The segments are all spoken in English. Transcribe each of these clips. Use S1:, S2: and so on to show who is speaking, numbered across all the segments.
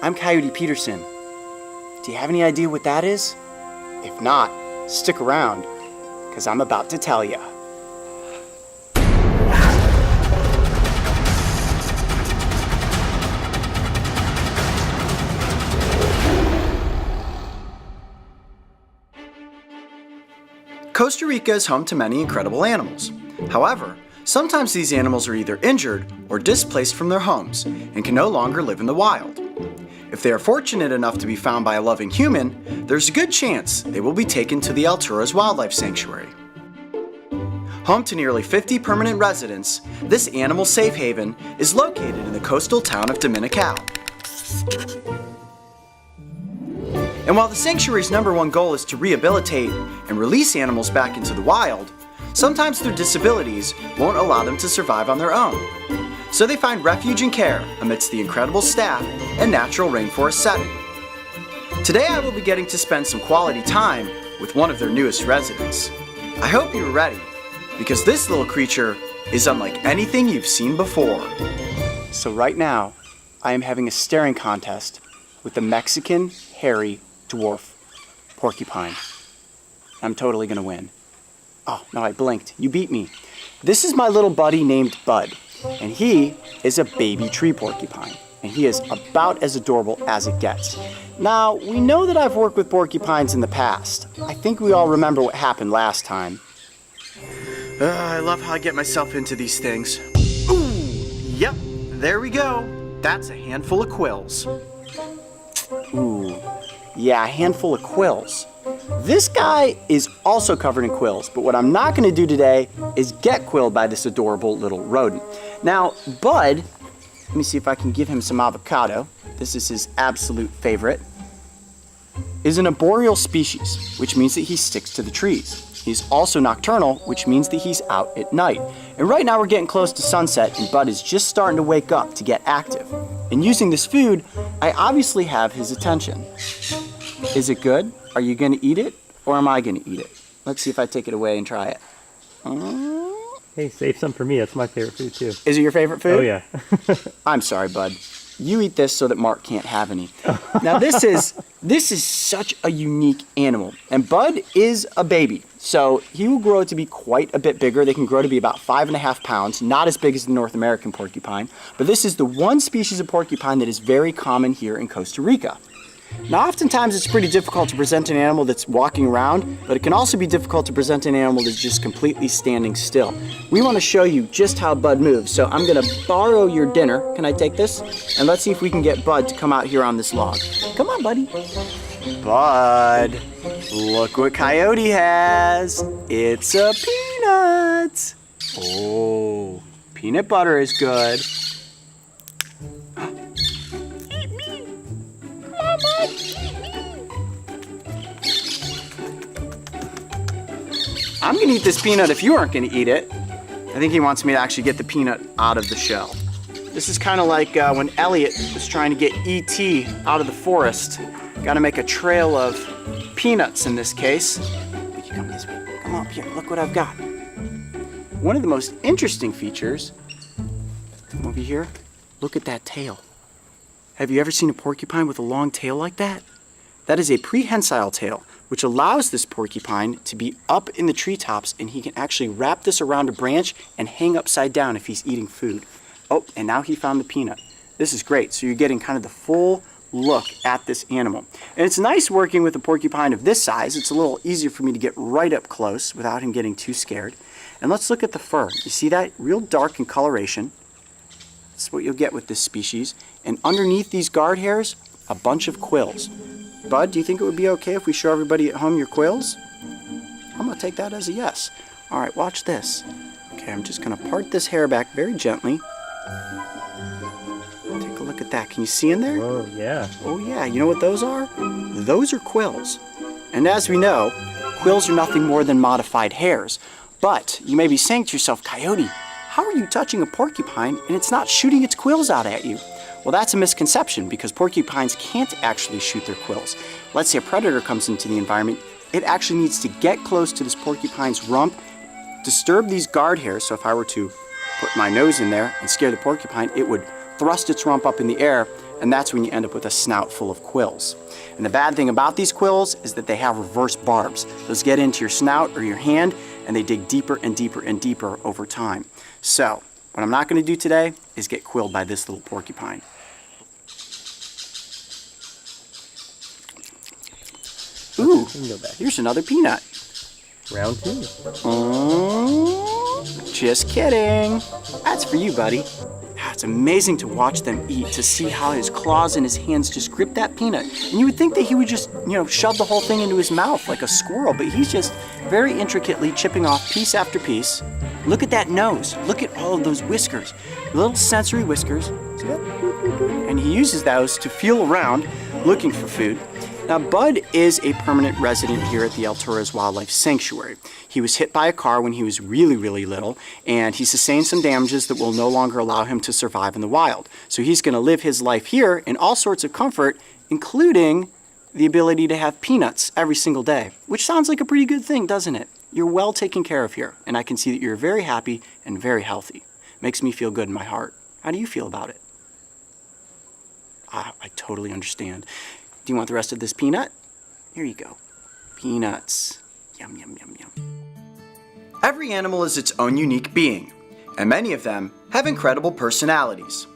S1: I'm Coyote Peterson. Do you have any idea what that is? If not, stick around, because I'm about to tell you. Costa Rica is home to many incredible animals. However, sometimes these animals are either injured or displaced from their homes and can no longer live in the wild. If they are fortunate enough to be found by a loving human, there's a good chance they will be taken to the Alturas Wildlife Sanctuary. Home to nearly 50 permanent residents, this animal safe haven is located in the coastal town of Dominical. And while the sanctuary's #1 goal is to rehabilitate and release animals back into the wild, sometimes their disabilities won't allow them to survive on their own. So they find refuge and care amidst the incredible staff and natural rainforest setting. Today I will be getting to spend some quality time with one of their newest residents. I hope you're ready, because this little creature is unlike anything you've seen before. So right now, I am having a staring contest with the Mexican Hairy Dwarf Porcupine. I'm totally gonna win. Oh, no, I blinked. You beat me. This is my little buddy named Bud, and he is a baby tree porcupine, and he is about as adorable as it gets. Now, we know that I've worked with porcupines in the past. I think we all remember what happened last time. I love how I get myself into these things. Ooh, yep, there we go. That's a handful of quills. Ooh, yeah, a handful of quills. This guy is also covered in quills, but what I'm not going to do today is get quilled by this adorable little rodent. Now, Bud, let me see if I can give him some avocado. This is his absolute favorite. Is an arboreal species, which means that he sticks to the trees. He's also nocturnal, which means that he's out at night. And right now we're getting close to sunset, and Bud is just starting to wake up to get active. And using this food, I obviously have his attention. Is it good? Are you going to eat it, or am I going to eat it? Let's see if I take it away and try it.
S2: Hey, save some for me. That's my favorite food, too.
S1: Is it your favorite food?
S2: Oh, yeah.
S1: I'm sorry, Bud. You eat this so that Mark can't have any. Now, this is such a unique animal, and Bud is a baby, so he will grow to be quite a bit bigger. They can grow to be about 5.5 pounds, not as big as the North American porcupine, but this is the one species of porcupine that is very common here in Costa Rica. Now, oftentimes it's pretty difficult to present an animal that's walking around, but it can also be difficult to present an animal that's just completely standing still. We want to show you just how Bud moves, so I'm going to borrow your dinner. Can I take this? And let's see if we can get Bud to come out here on this log. Come on, buddy. Bud, look what Coyote has. It's a peanut. Oh, peanut butter is good. I'm gonna eat this peanut if you aren't gonna eat it. I think he wants me to actually get the peanut out of the shell. This is kind of like when Elliot was trying to get E.T. out of the forest. Gotta make a trail of peanuts in this case. Would you come this way? Come up here, look what I've got. One of the most interesting features, come over here, look at that tail. Have you ever seen a porcupine with a long tail like that? That is a prehensile tail, which allows this porcupine to be up in the treetops, and he can actually wrap this around a branch and hang upside down if he's eating food. Oh, and now he found the peanut. This is great. So you're getting kind of the full look at this animal. And it's nice working with a porcupine of this size. It's a little easier for me to get right up close without him getting too scared. And let's look at the fur. You see that? Real dark in coloration. That's what you'll get with this species. And underneath these guard hairs, a bunch of quills. Bud, do you think it would be okay if we show everybody at home your quills? I'm going to take that as a yes. All right, watch this. Okay, I'm just going to part this hair back very gently. Take a look at that. Can you see in there?
S2: Oh, yeah.
S1: Oh, yeah. You know what those are? Those are quills. And as we know, quills are nothing more than modified hairs. But you may be saying to yourself, Coyote, how are you touching a porcupine and it's not shooting its quills out at you? Well, that's a misconception, because porcupines can't actually shoot their quills. Let's say a predator comes into the environment, it actually needs to get close to this porcupine's rump, disturb these guard hairs. So if I were to put my nose in there and scare the porcupine, it would thrust its rump up in the air, and that's when you end up with a snout full of quills. And the bad thing about these quills is that they have reverse barbs. Those get into your snout or your hand, and they dig deeper and deeper and deeper over time. So, what I'm not going to do today is get quilled by this little porcupine. Ooh, here's another peanut.
S2: Round 2.
S1: Oh, just kidding. That's for you, buddy. It's amazing to watch them eat, to see how his claws and his hands just grip that peanut. And you would think that he would just, shove the whole thing into his mouth like a squirrel, but he's just very intricately chipping off piece after piece. Look at that nose. Look at all of those whiskers, little sensory whiskers. See that? And he uses those to feel around looking for food. Now, Bud is a permanent resident here at the Alturas Wildlife Sanctuary. He was hit by a car when he was really, really little, and he sustained some damages that will no longer allow him to survive in the wild. So he's going to live his life here in all sorts of comfort, including the ability to have peanuts every single day, which sounds like a pretty good thing, doesn't it? You're well taken care of here, and I can see that you're very happy and very healthy. Makes me feel good in my heart. How do you feel about it? I totally understand. Do you want the rest of this peanut? Here you go. Peanuts. Yum, yum, yum, yum. Every animal is its own unique being, and many of them have incredible personalities.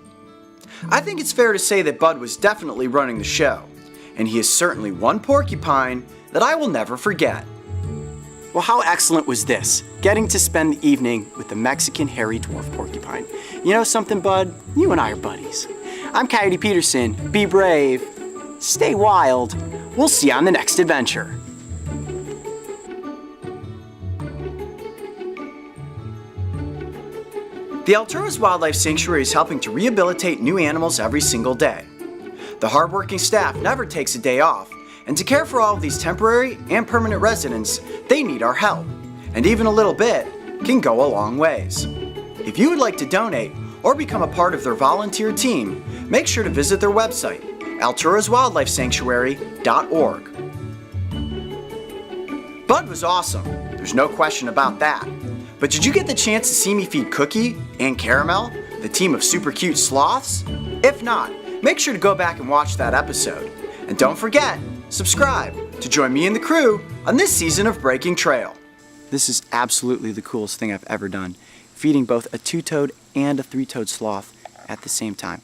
S1: I think it's fair to say that Bud was definitely running the show, and he is certainly one porcupine that I will never forget. Well, how excellent was this, getting to spend the evening with the Mexican Hairy Dwarf Porcupine. You know something, Bud? You and I are buddies. I'm Coyote Peterson. Be brave. Stay wild. We'll see you on the next adventure. The Alturas Wildlife Sanctuary is helping to rehabilitate new animals every single day. The hardworking staff never takes a day off, and to care for all of these temporary and permanent residents, they need our help. And even a little bit can go a long ways. If you would like to donate or become a part of their volunteer team, make sure to visit their website, alturaswildlifesanctuary.org. Bud was awesome, there's no question about that. But did you get the chance to see me feed Cookie and Caramel, the team of super cute sloths? If not, make sure to go back and watch that episode. And don't forget, subscribe to join me and the crew on this season of Breaking Trail. This is absolutely the coolest thing I've ever done, feeding both a two-toed and a three-toed sloth at the same time.